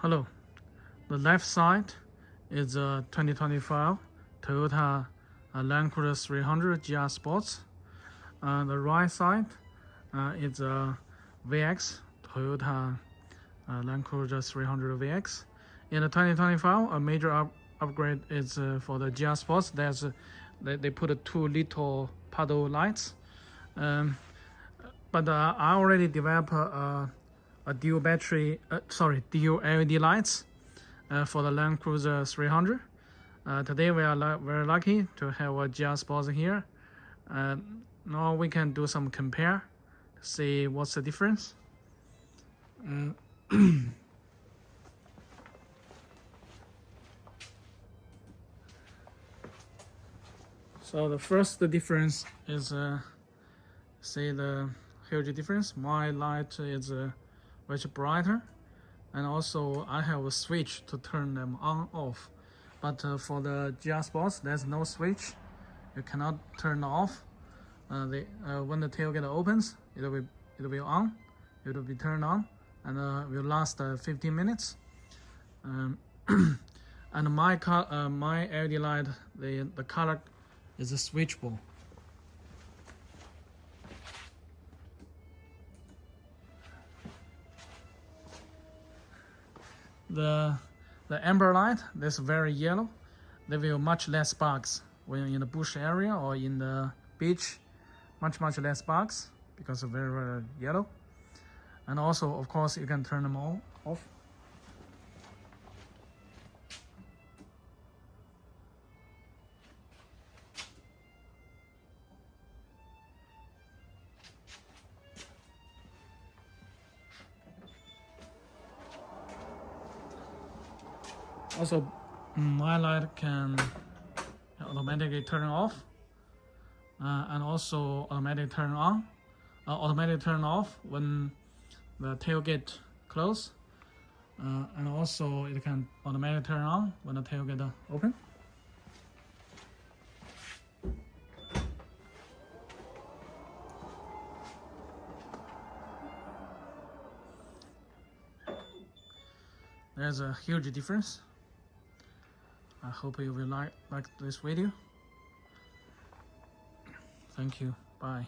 Hello. The left side is a 2025 Toyota LandCruiser 300 GR Sports. The right side is a VX Toyota LandCruiser 300 VX. In the 2025, a major upgrade is for the GR Sports. They put two little paddle lights. But I already developed a dual dual LED lights for the LandCruiser 300. Today we are very lucky to have a GR Sports here. Now we can do some compare to see what's the difference. So the first difference is see the huge difference. My light is much brighter, and also I have a switch to turn them on off. But for the GR Sports, there's no switch. You cannot turn off. When the tailgate opens, it will be on. It will be turned on, and will last 15 minutes. And my LED light, the color is switchable. The amber light, that's very yellow. There will much less bugs when in the bush area or in the beach. Much less bugs because of very yellow. And also, of course, you can turn them all off. Also, my light can automatically turn off, and also automatically turn on, automatically turn off when the tailgate close, and also it can automatically turn on when the tailgate open. There's a huge difference. I hope you will like this video. Thank you. Bye.